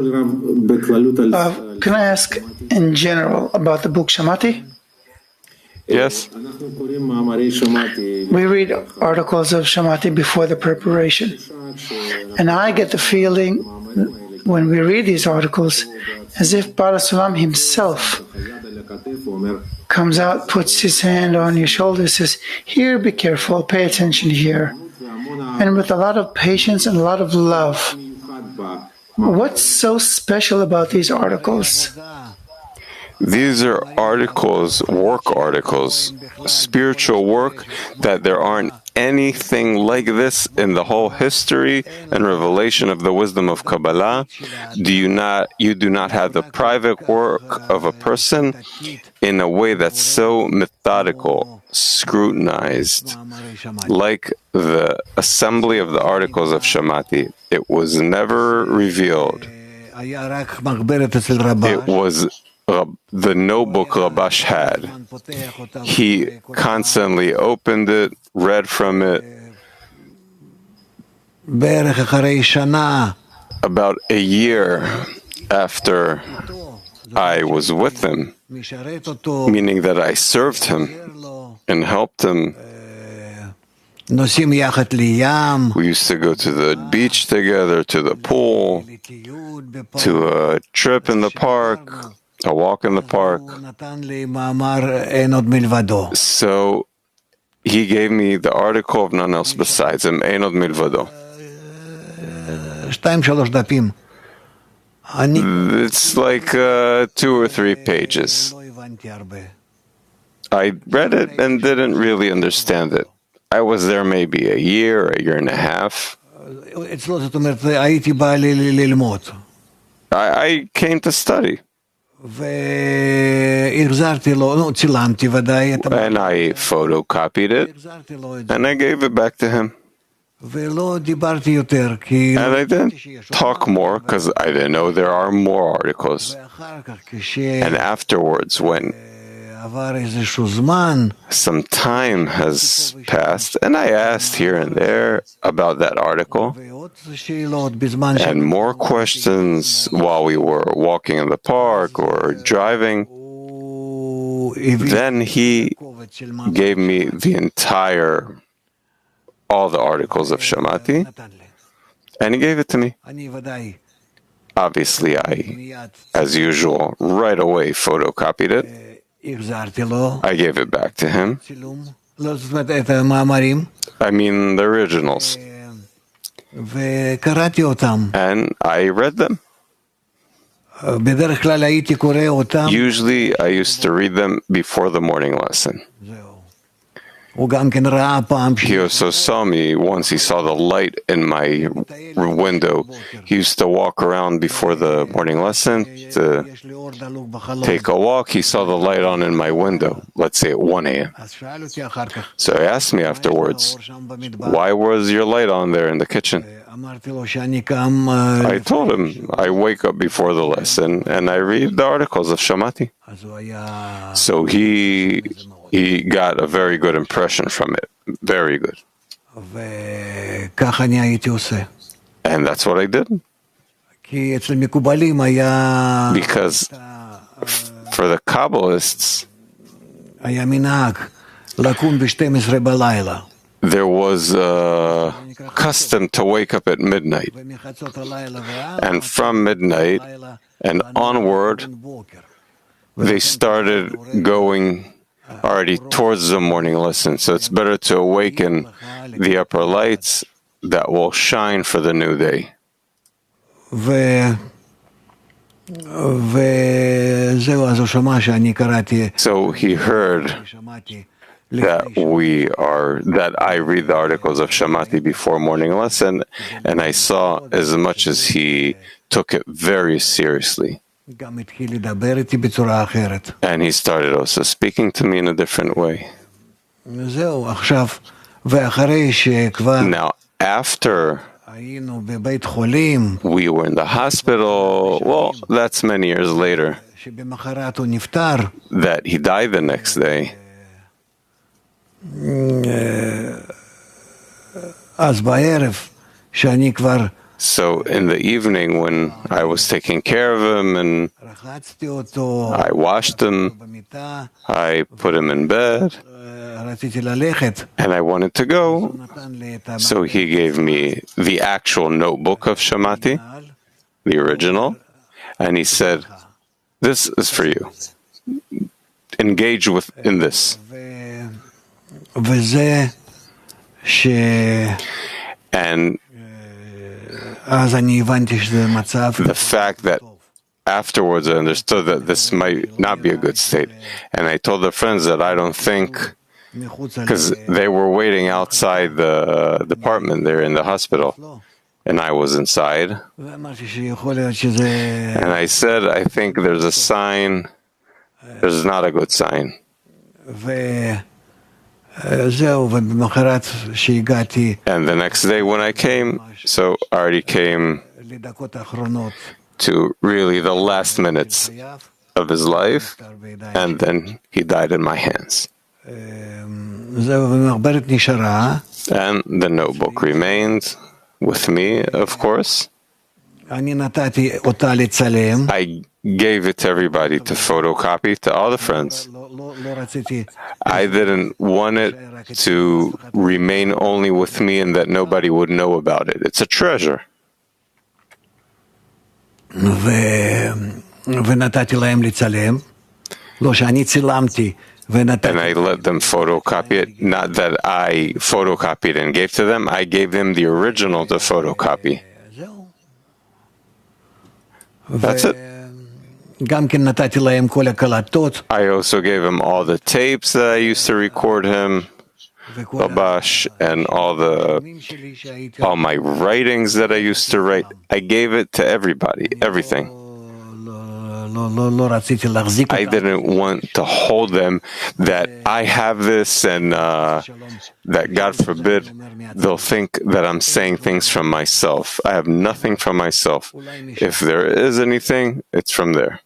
Can I ask in general about the book Shamati? Yes. We read articles of Shamati before the preparation. And I get the feeling when we read these articles as if Baal HaSulam himself comes out, puts his hand on your shoulder, says, here, be careful, pay attention here. And with a lot of patience and a lot of love. What's so special about these articles? These are articles, work articles, spiritual work, that there aren't anything like this in the whole history and revelation of the wisdom of Kabbalah. You do not have the private work of a person in a way that's so methodical, scrutinized, like the assembly of the articles of Shamati. It was never revealed. It was the notebook Rabash had. He constantly opened it, read from it. About a year after I was with him, meaning that I served him and helped him. We used to go to the beach together, to the pool, to a trip in the park, a walk in the park. So he gave me the article of none else besides him, Ein Od Milvado. It's like 2 or 3 pages. I read it and didn't really understand it. I was there maybe a year and a half. I came to study. And I photocopied it, and I gave it back to him. And I didn't talk more, because I didn't know there are more articles. And afterwards, when some time has passed, and I asked here and there about that article, and more questions while we were walking in the park or driving. Then he gave me all the articles of Shamati, and he gave it to me. Obviously, I, as usual, right away photocopied it. I gave it back to him. I mean, the originals. And I read them. Usually, I used to read them before the morning lesson. He also saw me once. He saw the light in my window. He used to walk around before the morning lesson to take a walk. He saw the light on in my window, let's say at 1 a.m. So he asked me afterwards, why was your light on there in the kitchen? I told him, I wake up before the lesson and I read the articles of Shamati. So he got a very good impression from it. Very good. And that's what I did. Because for the Kabbalists, there was a custom to wake up at midnight. And from midnight and onward, they started going already towards the morning lesson. So it's better to awaken the upper lights that will shine for the new day. So he heard that I read the articles of Shamati before morning lesson, and I saw as much as he took it very seriously. And he started also speaking to me in a different way. Now, after we were in the hospital, well, that's many years later, that he died the next day. So in the evening, when I was taking care of him and I washed him, I put him in bed, and I wanted to go. So he gave me the actual notebook of Shamati, the original, and he said, "This is for you. Engage in this." And the fact that afterwards I understood that this might not be a good state. And I told the friends that I don't think, because they were waiting outside the department there in the hospital, and I was inside. And I said, I think there's a sign, there's not a good sign. And the next day when I came, so I already came to really the last minutes of his life, and then he died in my hands. And the notebook remained with me, of course. I gave it to everybody to photocopy, to all the friends. I didn't want it to remain only with me and that nobody would know about it. It's a treasure. And I let them photocopy it. Not that I photocopied and gave to them. I gave them the original to photocopy. That's it. I also gave him all the tapes that I used to record him, Babash, and all my writings that I used to write. I gave it to everybody, everything. I didn't want to hold them that I have this and that, God forbid, they'll think that I'm saying things from myself. I have nothing from myself. If there is anything, it's from there.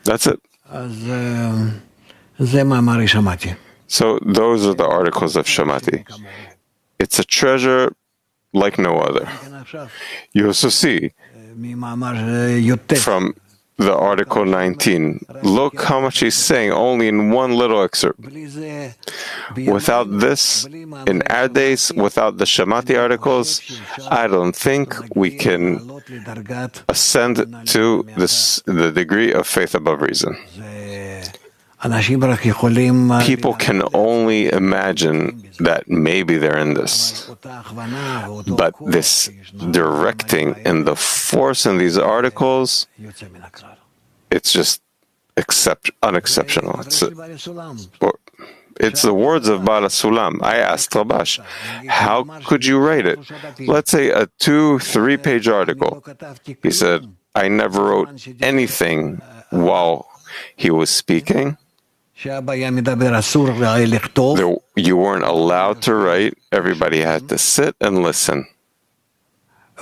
That's it. So those are the articles of Shamati. It's a treasure like no other. You also see from the article 19, look how much he's saying only in one little excerpt. Without this, in our days, without the Shamati articles, I don't think we can ascend to the degree of faith above reason. People can only imagine that maybe they're in this. But this directing and the force in these articles, it's just unexceptional. It's the words of Bala Sulam. I asked Rabash, how could you write it? Let's say a 2-3 page article. He said, I never wrote anything while he was speaking. You weren't allowed to write. Everybody had to sit and listen.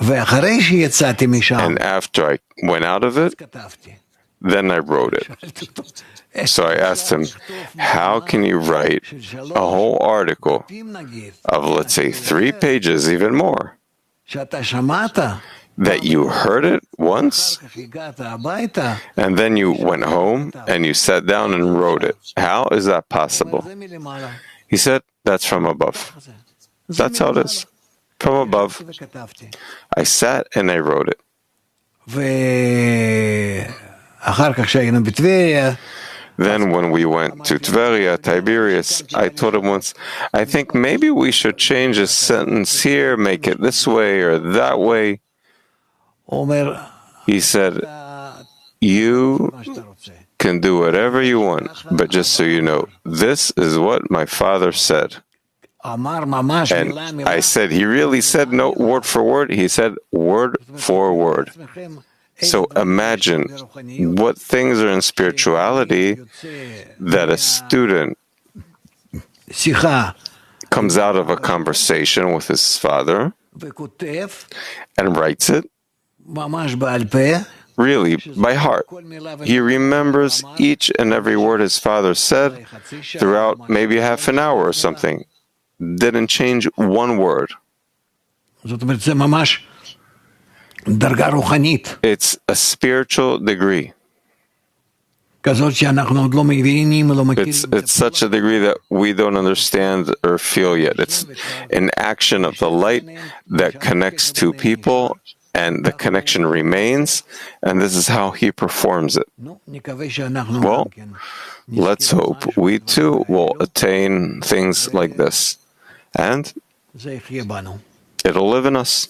And after I went out of it, then I wrote it. So I asked him, how can you write a whole article of, let's say, 3 pages, even more, that you heard it once, and then you went home and you sat down and wrote it? How is that possible? He said, that's from above. That's how it is. From above. I sat and I wrote it. Then when we went to Tveria, Tiberias, I told him once, I think maybe we should change a sentence here, make it this way or that way. He said, you can do whatever you want, but just so you know, this is what my father said. And I said, he really said no word for word. He said word for word. So imagine what things are in spirituality that a student comes out of a conversation with his father and writes it, really, by heart. He remembers each and every word his father said throughout maybe half an hour or something. Didn't change one word. It's a spiritual degree. It's such a degree that we don't understand or feel yet. It's an action of the light that connects two people, and the connection remains, and this is how he performs it. Well, let's hope we too will attain things like this, and it'll live in us.